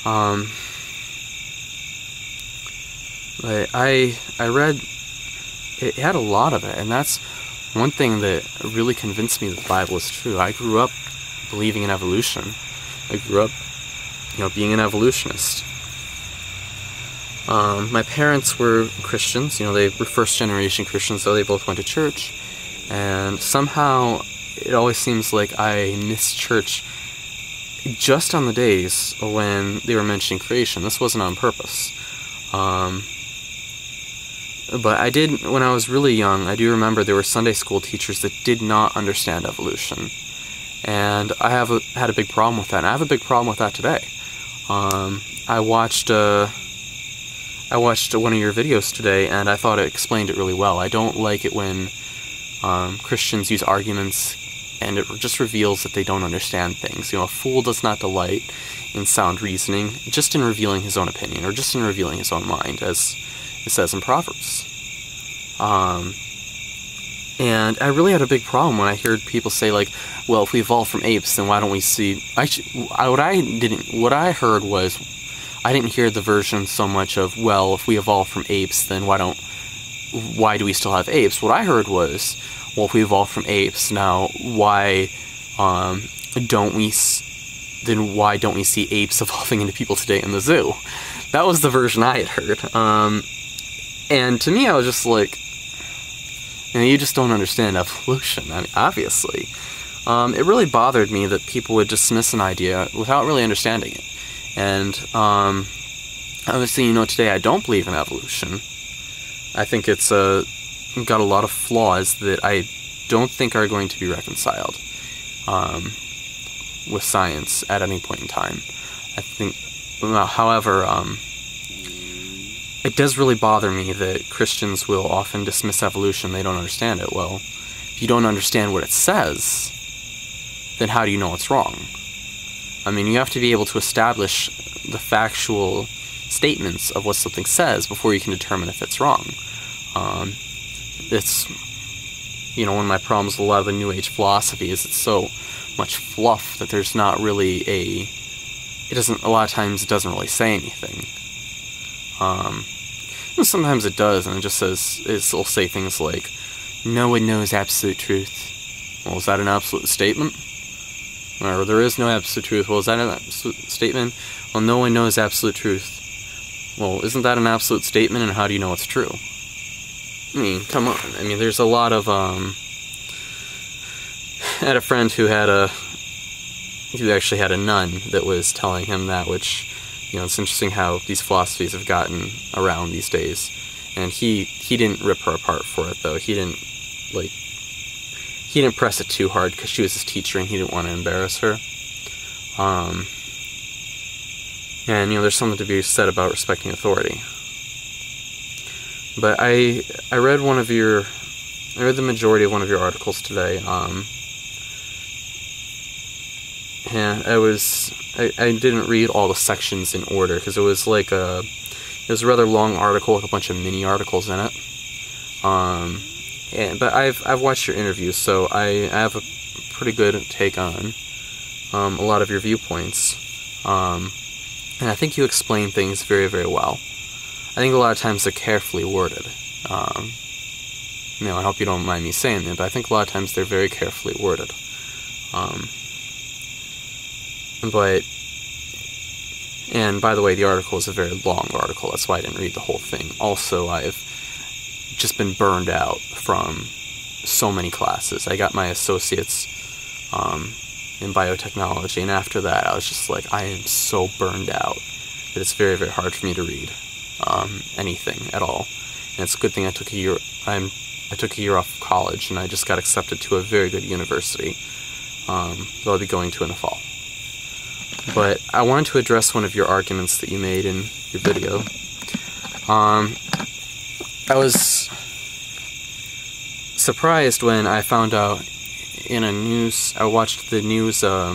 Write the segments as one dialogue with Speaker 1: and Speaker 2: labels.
Speaker 1: But I read, it had a lot of it, and that's one thing that really convinced me that the Bible is true. I grew up believing in evolution. I grew up, being an evolutionist. My parents were Christians, they were first-generation Christians, so they both went to church, and somehow it always seems like I missed church just on the days when they were mentioning creation. This wasn't on purpose. But I did, when I was really young, I do remember there were Sunday school teachers that did not understand evolution. And I had a big problem with that, and I have a big problem with that today. I watched one of your videos today, and I thought it explained it really well. I don't like it when Christians use arguments, and it just reveals that they don't understand things. A fool does not delight in sound reasoning, just in revealing his own opinion, or just in revealing his own mind, as it says in Proverbs. And I really had a big problem when I heard people say, like, well, if we evolved from apes, then why don't we see... What I heard was, I didn't hear the version so much of, well, if we evolved from apes, then why do we still have apes? What I heard was, well, if we evolved from apes, now why don't we see apes evolving into people today in the zoo? That was the version I had heard. And to me, I was just like, you just don't understand evolution. I mean, obviously. It really bothered me that people would dismiss an idea without really understanding it. And obviously, today I don't believe in evolution. I think it's got a lot of flaws that I don't think are going to be reconciled with science at any point in time. I think, however, it does really bother me that Christians will often dismiss evolution. They don't understand it. Well, if you don't understand what it says, then how do you know it's wrong? I mean, you have to be able to establish the factual statements of what something says before you can determine if it's wrong. It's, one of my problems with a lot of the New Age philosophy is it's so much fluff that there's not really a lot of times it doesn't really say anything. And sometimes it does, and it just says, it'll say things like, no one knows absolute truth. Well, is that an absolute statement? Or there is no absolute truth. Well, is that an absolute statement? Well, no one knows absolute truth. Well, isn't that an absolute statement, and how do you know it's true? I mean, come on. I mean, there's a lot of, I had a friend who actually had a nun that was telling him that, which, it's interesting how these philosophies have gotten around these days. And he didn't rip her apart for it, though. He didn't press it too hard because she was his teacher and he didn't want to embarrass her. And, there's something to be said about respecting authority. But I read the majority of one of your articles today, and I didn't read all the sections in order, because it was a rather long article with a bunch of mini articles in it. But I've watched your interviews, so I have a pretty good take on a lot of your viewpoints. And I think you explain things very, very well. I think a lot of times they're carefully worded. I hope you don't mind me saying that, but I think a lot of times they're very carefully worded. And by the way, the article is a very long article, that's why I didn't read the whole thing. Also, I've just been burned out from so many classes. I got my associates in biotechnology, and after that I was just like, I am so burned out that it's very, very hard for me to read anything at all. And it's a good thing I took a year. I took a year off of college, and I just got accepted to a very good university that I'll be going to in the fall. But I wanted to address one of your arguments that you made in your video. I was surprised when I found out in I watched the news, there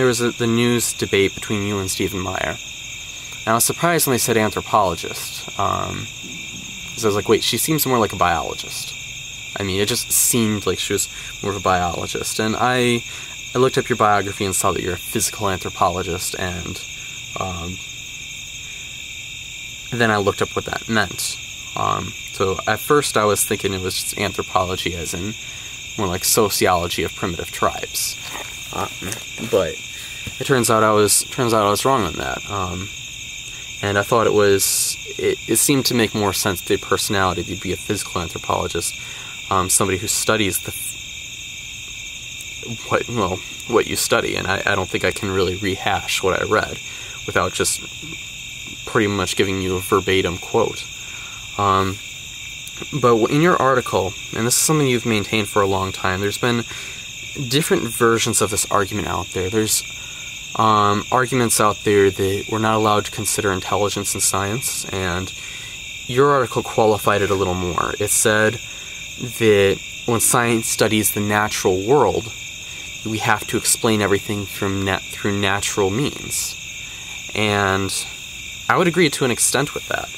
Speaker 1: was the news debate between you and Stephen Meyer. And I was surprised when they said anthropologist, because I was like, wait, she seems more like a biologist. I mean, it just seemed like she was more of a biologist, and I I looked up your biography and saw that you're a physical anthropologist, and then I looked up what that meant. So at first I was thinking it was just anthropology, as in more like sociology of primitive tribes. But it turns out I was wrong on that. And I thought it seemed to make more sense to a personality to be a physical anthropologist, somebody who studies what you study. And I don't think I can really rehash what I read without just pretty much giving you a verbatim quote. But in your article, and this is something you've maintained for a long time, there's been different versions of this argument out there. There's arguments out there that we're not allowed to consider intelligence in science, and your article qualified it a little more. It said that when science studies the natural world, we have to explain everything through natural means. And I would agree to an extent with that.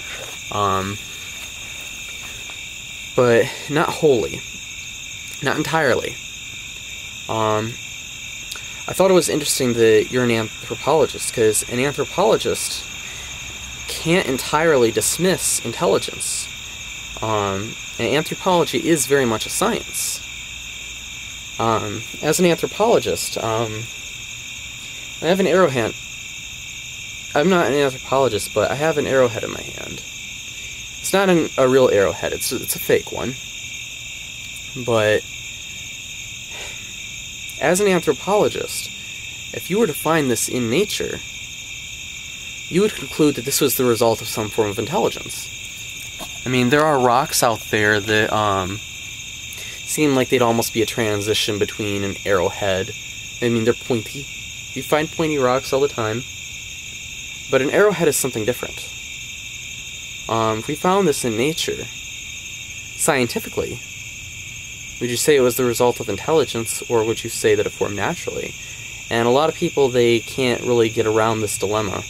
Speaker 1: But not wholly. Not entirely. I thought it was interesting that you're an anthropologist, because an anthropologist can't entirely dismiss intelligence. And anthropology is very much a science. As an anthropologist, I have an arrowhead. I'm not an anthropologist, but I have an arrowhead in my hand. It's not a real arrowhead, it's a fake one. But as an anthropologist, if you were to find this in nature, you would conclude that this was the result of some form of intelligence. I mean, there are rocks out there that seem like they'd almost be a transition between an arrowhead. I mean, they're pointy. You find pointy rocks all the time. But an arrowhead is something different. If we found this in nature, scientifically, would you say it was the result of intelligence, or would you say that it formed naturally? And a lot of people, they can't really get around this dilemma.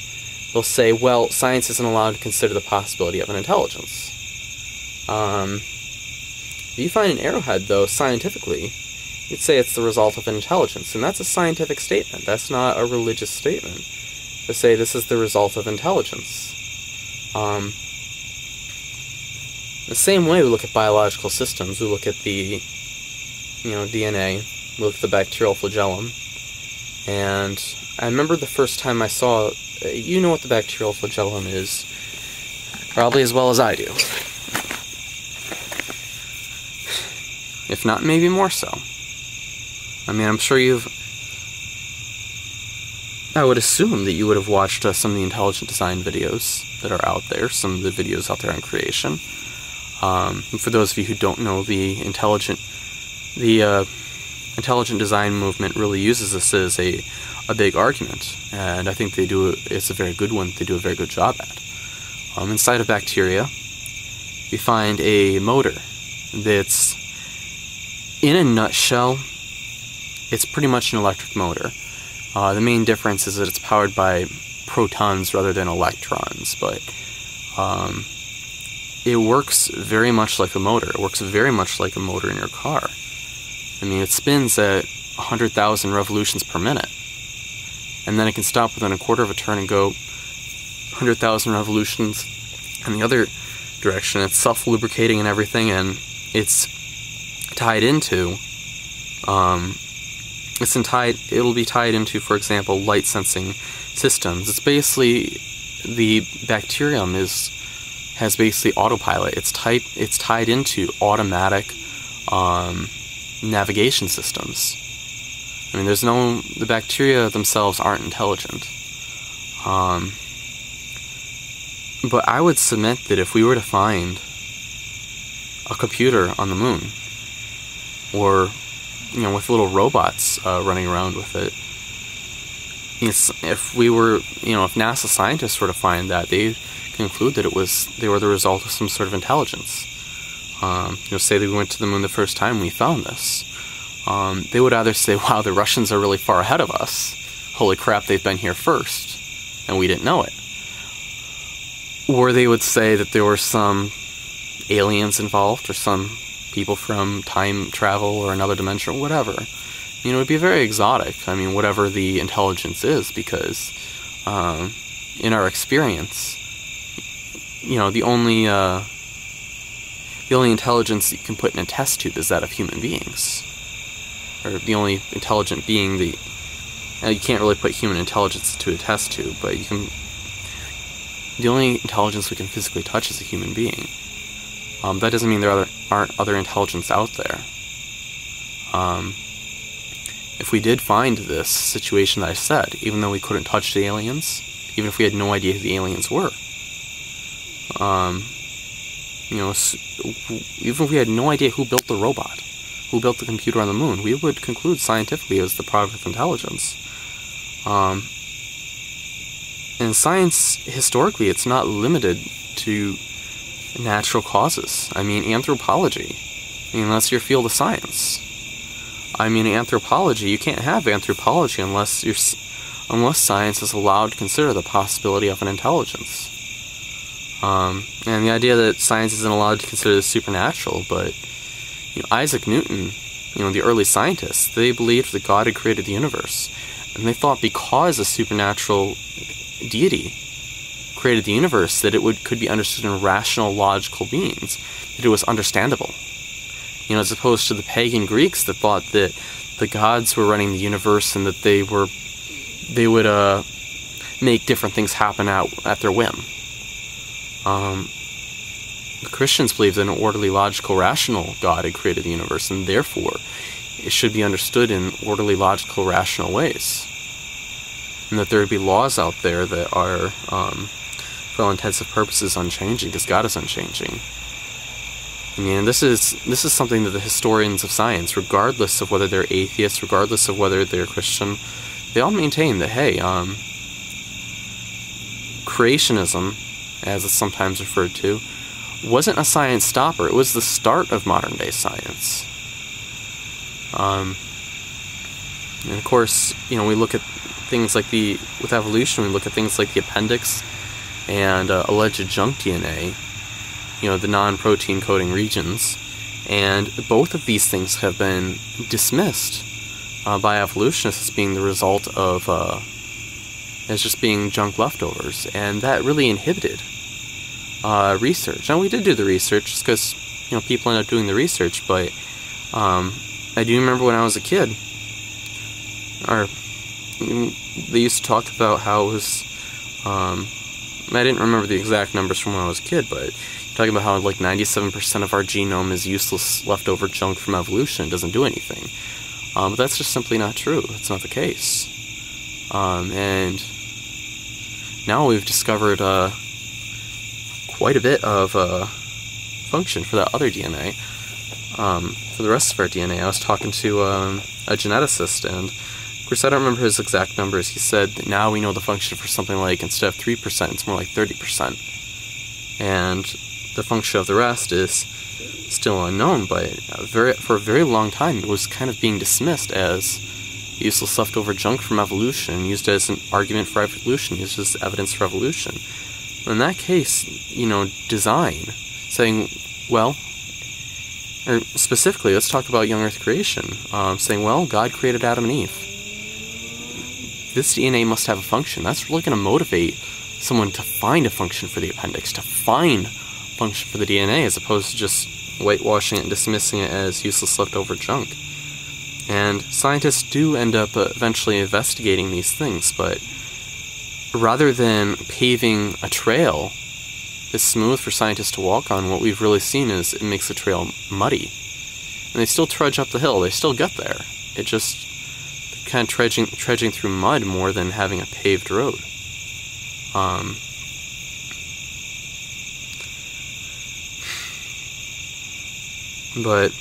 Speaker 1: They'll say, well, science isn't allowed to consider the possibility of an intelligence. If you find an arrowhead, though, scientifically, you'd say it's the result of intelligence, and that's a scientific statement. That's not a religious statement. To say this is the result of intelligence. The same way we look at biological systems, we look at the, DNA, we look at the bacterial flagellum, and I remember the first time I saw, you know what the bacterial flagellum is, probably as well as I do. If not, maybe more so. I mean, I'm sure I would assume that you would have watched some of the intelligent design videos that are out there, some of the videos out there on creation. For those of you who don't know, the intelligent design movement really uses this as a big argument, and I think it's a very good one. They do a very good job at. Inside of bacteria, we find a motor that's, in a nutshell, it's pretty much an electric motor. The main difference is that it's powered by protons rather than electrons, but it works very much like a motor. It works very much like a motor in your car. I mean, it spins at 100,000 revolutions per minute, and then it can stop within a quarter of a turn and go 100,000 revolutions in the other direction. It's self-lubricating and everything, and it's tied into it'll be tied into, for example, light sensing systems. It's basically, the bacterium has basically autopilot. It's tied into automatic navigation systems. I mean, the bacteria themselves aren't intelligent. But I would submit that if we were to find a computer on the moon, or with little robots running around with it, if NASA scientists were to find that, they'd conclude that they were the result of some sort of intelligence. Say that we went to the moon the first time we found this. They would either say, wow, the Russians are really far ahead of us. Holy crap, they've been here first, and we didn't know it. Or they would say that there were some aliens involved, or some people from time travel or another dimension, or whatever. it'd be very exotic. I mean, whatever the intelligence is, because in our experience, the only intelligence that you can put in a test tube is that of human beings, or the only intelligent being. You can't really put human intelligence to a test tube, but you can. The only intelligence we can physically touch is a human being. That doesn't mean there aren't other intelligence out there. If we did find this situation that I said, even though we couldn't touch the aliens, even if we had no idea who the aliens were, even if we had no idea who built the robot, who built the computer on the moon, we would conclude scientifically it was the product of intelligence. In science, historically, it's not limited to natural causes. I mean, anthropology. That's your field of science. In anthropology, you can't have anthropology unless science is allowed to consider the possibility of an intelligence. And the idea that science isn't allowed to consider the supernatural, but Isaac Newton, the early scientists, they believed that God had created the universe, and they thought because a supernatural deity created the universe that it could be understood in rational, logical means, that it was understandable. As opposed to the pagan Greeks that thought that the gods were running the universe and that they would make different things happen at their whim. The Christians believed that an orderly, logical, rational God had created the universe, and therefore it should be understood in orderly, logical, rational ways. And that there would be laws out there that are, for all intents and purposes, unchanging, because God is unchanging. This is something that the historians of science, regardless of whether they're atheists, regardless of whether they're Christian, they all maintain that, hey, creationism, as it's sometimes referred to, wasn't a science stopper. It was the start of modern-day science. And of course, we look at things like with evolution, we look at things like the appendix and alleged junk DNA, the non-protein coding regions, and both of these things have been dismissed by evolutionists as being the result of as just being junk leftovers, and that really inhibited research. Now, we did do the research just because people end up doing the research, but I do remember when I was a kid, they used to talk about how it was, I didn't remember the exact numbers from when I was a kid, but talking about how like 97% of our genome is useless leftover junk from evolution, it doesn't do anything. But that's just simply not true. That's not the case. And now we've discovered quite a bit of function for that other DNA. For the rest of our DNA, I was talking to a geneticist, and of course I don't remember his exact numbers. He said that now we know the function for something like, instead of 3%, it's more like 30%. And the function of the rest is still unknown, but for a very long time it was kind of being dismissed as useless leftover junk from evolution, used as an argument for evolution, used as evidence for evolution. In that case, design, saying, well, or specifically, let's talk about young Earth creation, saying, well, God created Adam and Eve. This DNA must have a function. That's really going to motivate someone to find a function for the appendix, to find function for the DNA, as opposed to just whitewashing it and dismissing it as useless leftover junk. And scientists do end up eventually investigating these things, but rather than paving a trail that's smooth for scientists to walk on, what we've really seen is it makes the trail muddy. And they still trudge up the hill, they still get there. It just kind of trudging through mud more than having a paved road. But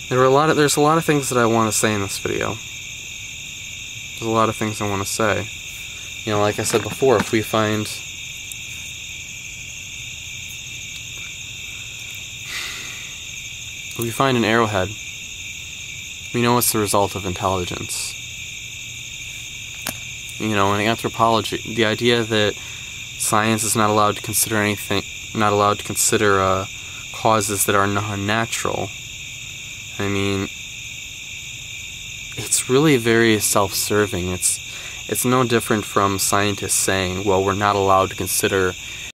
Speaker 1: there's a lot of things that I want to say in this video. There's a lot of things I want to say. Like I said before, if we find an arrowhead, we know it's the result of intelligence. In anthropology, the idea that science is not allowed to consider causes that are non-natural, I mean, it's really very self-serving. It's no different from scientists saying, well, we're not allowed to consider